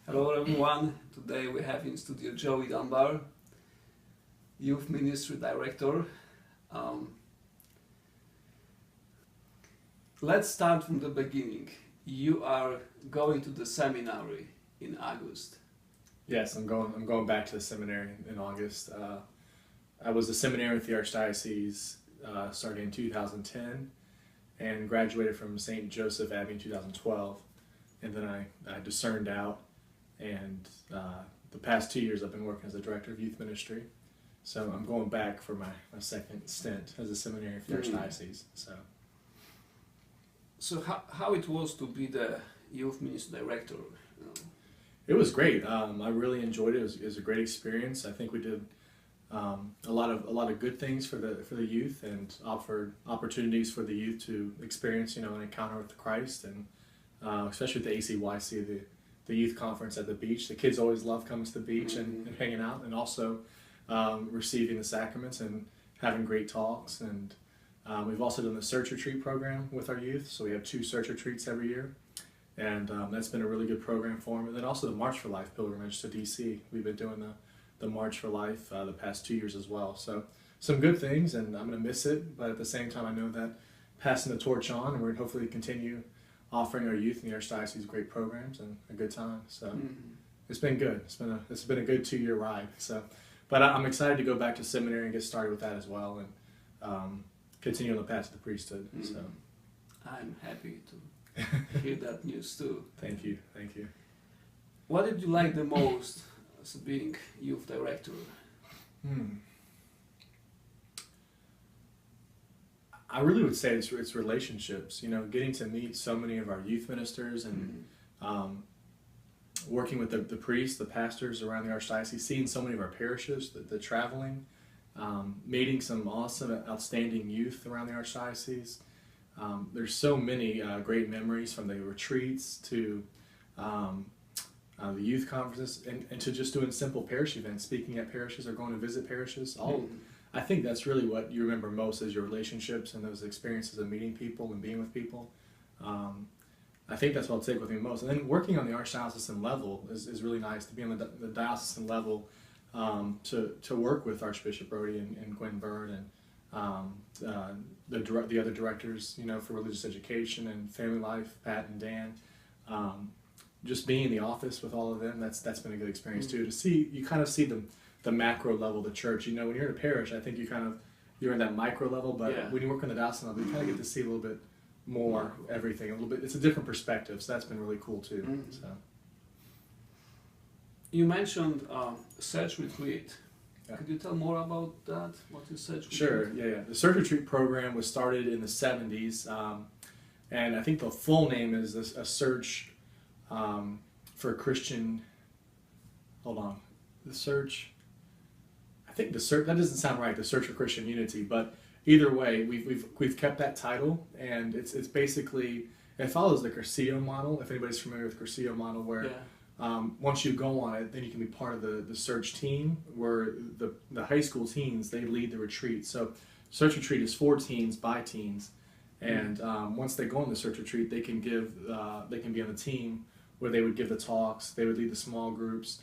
Hello everyone, today we have in studio Joe Dunbar, Youth Ministry Director. Let's start from the beginning. You are going to the seminary in August. Yes, I'm going back to the seminary in August. I was a seminary at the Archdiocese starting in 2010 and graduated from St. Joseph Abbey in 2012. And then I discerned out, and the past 2 years I've been working as a director of youth ministry. So I'm going back for my second stint as a seminary for the Archdiocese. So how it was to be the youth ministry director? It was great. I really enjoyed it. It was a great experience. I think we did a lot of good things for the youth, and offered opportunities for the youth to experience an encounter with Christ, and especially with the ACYC, the youth conference at the beach. The kids always love coming to the beach and hanging out, and also receiving the sacraments and having great talks. And we've also done the search retreat program with our youth, so we have 2 search retreats every year, and that's been a really good program for them. And then also the March for Life pilgrimage to DC. We've been doing the March for Life the past 2 years as well. So some good things, and I'm going to miss it, but at the same time I know that passing the torch on, and we're going to hopefully continue offering our youth in the Archdiocese great programs and a good time. So it's been good. It's been a good 2-year ride. So, but I'm excited to go back to seminary and get started with that as well, and continue on the path to the priesthood. So I'm happy to hear that news too. Thank you. What did you like the most as being youth director? I really would say it's relationships. Getting to meet so many of our youth ministers, and working with the priests, the pastors around the Archdiocese, seeing so many of our parishes, the traveling, meeting some awesome, outstanding youth around the Archdiocese. There's so many great memories, from the retreats to the youth conferences, and to just doing simple parish events, speaking at parishes or going to visit parishes. I think that's really what you remember most, is your relationships and those experiences of meeting people and being with people. I think that's what I'll take with me most. And then working on the Archdiocesan level is really nice, to be on the diocesan level, to work with Archbishop Brody and Gwen Bird, and the other directors, for religious education and family life, Pat and Dan. Just being in the office with all of them, that's been a good experience too. You kind of see the macro level of the church. When you're in a parish, I think you're in that micro level, but when you work on the diocesan level, you kind of get to see a little bit more everything, a little bit. It's a different perspective, so that's been really cool too. So you mentioned search retreat. Could you tell more about that? What is search retreat? Sure. Yeah. The search retreat program was started in the 70s, and I think the full name is a search for Christian. Hold on. The search. I think that doesn't sound right. The search for Christian unity, but either way, we've kept that title, and it's basically, it follows the Coursillo model. If anybody's familiar with the Coursillo model, where once you go on it, then you can be part of the search team, where the high school teens, they lead the retreat. So search retreat is for teens by teens, and once they go on the search retreat, they can be on the team where they would give the talks, they would lead the small groups.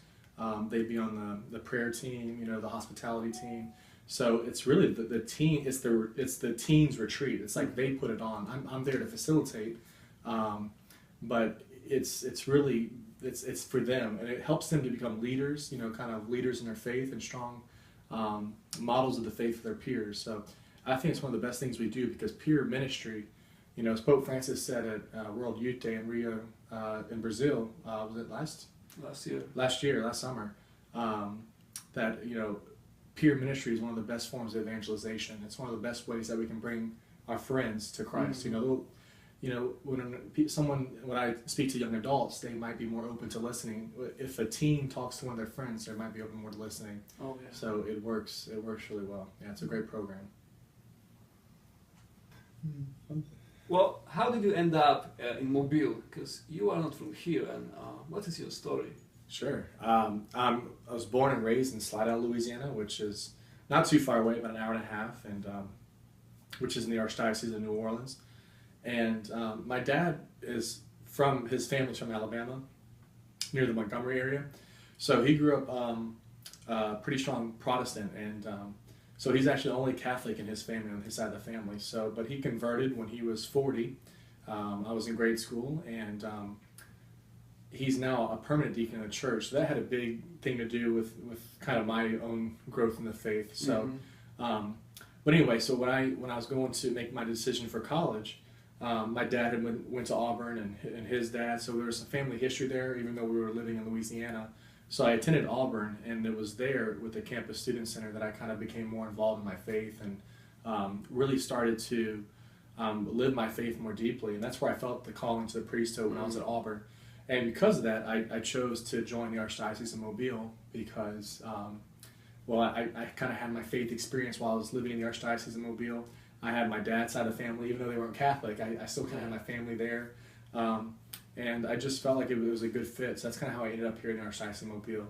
They'd be on the prayer team, the hospitality team. So it's really the teen. It's the teens retreat. It's like they put it on. I'm there to facilitate, but it's really for them, and it helps them to become leaders. Kind of leaders in their faith, and strong models of the faith for their peers. So I think it's one of the best things we do, because peer ministry, as Pope Francis said at World Youth Day in Rio, in Brazil, was it last summer, that peer ministry is one of the best forms of evangelization. It's one of the best ways that we can bring our friends to Christ. When I speak to young adults, they might be more open to listening. If a teen talks to one of their friends, they might be open more to listening. So it works really well. Yeah, it's a great program. Well, how did you end up in Mobile? Because you are not from here, and what is your story? Sure. I was born and raised in Slidell, Louisiana, which is not too far away, about an hour and a half, and which is in the Archdiocese of New Orleans. And my dad his family's from Alabama, near the Montgomery area. So he grew up pretty strong Protestant, and so he's actually the only Catholic in his family, on his side of the family. So, but he converted when he was 40. I was in grade school, and he's now a permanent deacon in the church. So that had a big thing to do with kind of my own growth in the faith. So, but anyway, so when I was going to make my decision for college, my dad had went to Auburn, and his dad, so there was some family history there, even though we were living in Louisiana. So I attended Auburn, and it was there with the Campus Student Center that I kind of became more involved in my faith, and really started to live my faith more deeply. And that's where I felt the calling to the priesthood when I was at Auburn. And because of that, I chose to join the Archdiocese of Mobile because, I kind of had my faith experience while I was living in the Archdiocese of Mobile. I had my dad's side of the family, even though they weren't Catholic, I still kind of had my family there. And I just felt like it was a good fit. So that's kind of how I ended up here in the Archdiocese of Mobile.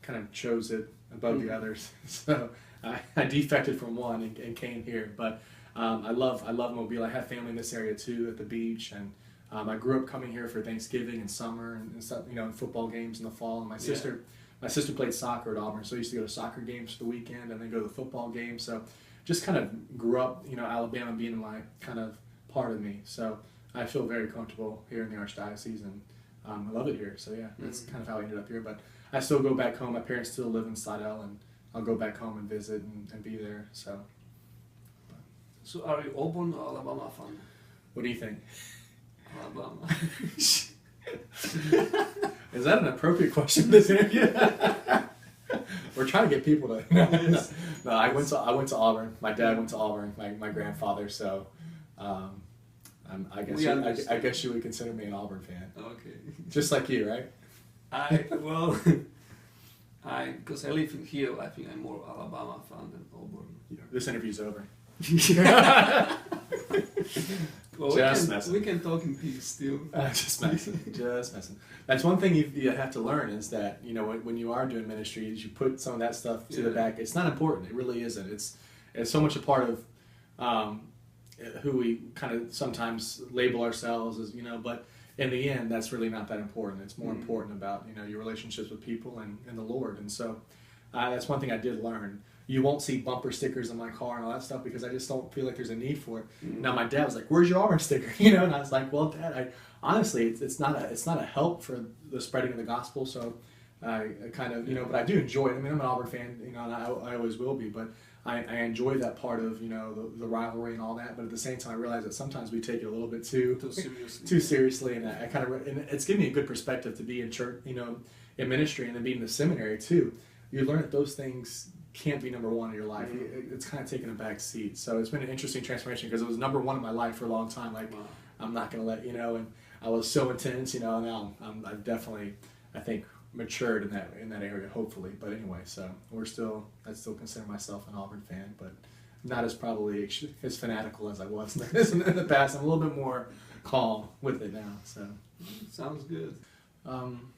Kind of chose it above the others. So I defected from one and came here. But I love Mobile. I have family in this area too, at the beach. And I grew up coming here for Thanksgiving and summer and stuff, and football games in the fall. And my sister played soccer at Auburn, so I used to go to soccer games for the weekend and then go to the football games. So just kind of grew up, Alabama being my kind of part of me. So I feel very comfortable here in the Archdiocese, and I love it here. So yeah, that's kind of how I ended up here. But I still go back home. My parents still live in Slidell, and I'll go back home and visit and be there. So are you Auburn or Alabama fan? What do you think? Alabama. Is that an appropriate question for this interview? We're trying to get people to. Yes. No, I went to Auburn. My dad went to Auburn. My grandfather. So, I guess you would consider me an Auburn fan. Okay. Just like you, right? Because I live in here, I think I'm more Alabama fan than Auburn. Yeah, this interview's over. Well, we can talk in peace still. Just messing. That's one thing you have to learn is that, when you are doing ministry, is you put some of that stuff to the back. It's not important. It really isn't. It's so much a part of who we kind of sometimes label ourselves as, but in the end, that's really not that important. It's more important about, your relationships with people and the Lord. And so that's one thing I did learn. You won't see bumper stickers on my car and all that stuff because I just don't feel like there's a need for it. Now my dad was like, "Where's your Auburn sticker?" And I was like, "Well, Dad, honestly, it's not a help for the spreading of the gospel." So I kind of, but I do enjoy it. I mean, I'm an Auburn fan, and I always will be. But I enjoy that part of the rivalry and all that. But at the same time, I realize that sometimes we take it a little bit too seriously, and I kind of, and it's given me a good perspective to be in church, in ministry, and then being in the seminary too. You learn that those things can't be number one in your life. It's kind of taken a back seat. So it's been an interesting transformation because it was number one in my life for a long time. Like, I'm not going to let, and I was so intense, now I've definitely, I think, matured in that area, hopefully. But anyway, so I still consider myself an Auburn fan, but not as probably as fanatical as I was in the past. I'm a little bit more calm with it now. So sounds good. I'm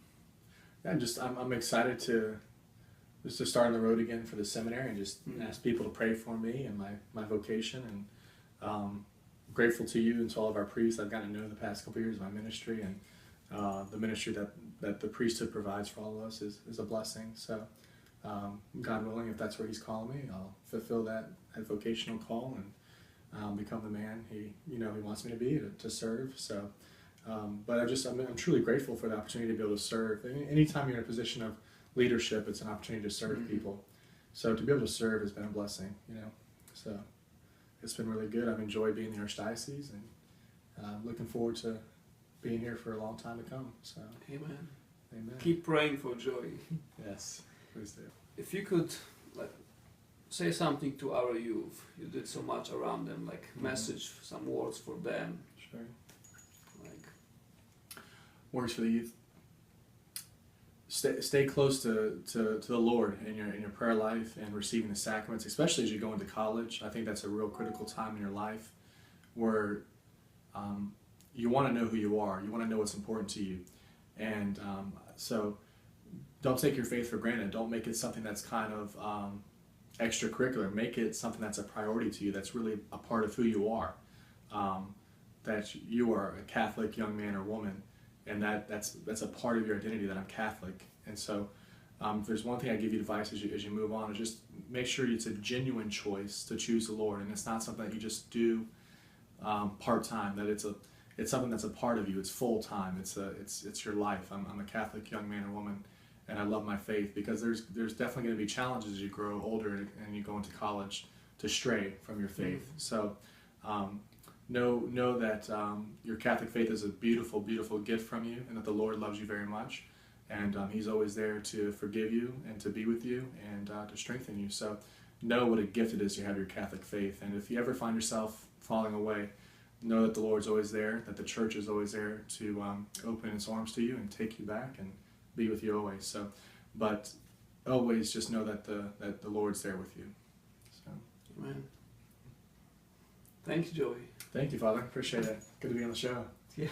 excited to start on the road again for the seminary and just ask people to pray for me and my vocation, and grateful to you and to all of our priests I've gotten to know the past couple of years of my ministry, and the ministry that the priesthood provides for all of us is a blessing. So God willing, if that's where He's calling me, I'll fulfill that vocational call and become the man He wants me to be to serve. So, but I'm truly grateful for the opportunity to be able to serve. Anytime you're in a position of leadership, it's an opportunity to serve people. So to be able to serve has been a blessing, So it's been really good. I've enjoyed being in the Archdiocese, and looking forward to being here for a long time to come. So Amen. Amen. Keep praying for Joy. Yes, please do. If you could say something to our youth, you did so much around them, message, some words for them. Sure. Words for the youth. Stay close to the Lord in your prayer life and receiving the sacraments, especially as you go into college. I think that's a real critical time in your life where you want to know who you are. You want to know what's important to you. And so don't take your faith for granted. Don't make it something that's kind of extracurricular. Make it something that's a priority to you, that's really a part of who you are. That you are a Catholic young man or woman, and that's a part of your identity, that I'm Catholic. And so if there's one thing I give you advice as you move on, is just make sure it's a genuine choice to choose the Lord, and it's not something that you just do part-time, that it's something that's a part of you. It's full-time. It's your life. I'm a Catholic young man or woman, and I love my faith, because there's definitely going to be challenges as you grow older and you go into college to stray from your faith. So know that your Catholic faith is a beautiful, beautiful gift from you, and that the Lord loves you very much, and He's always there to forgive you and to be with you and to strengthen you. So know what a gift it is to have your Catholic faith, and if you ever find yourself falling away, know that the Lord's always there, that the Church is always there to open its arms to you and take you back and be with you always. So, but always just know that the Lord's there with you. So, Amen. Thank you, Joey. Thank you, Father. Appreciate it. Good to be on the show. Yeah.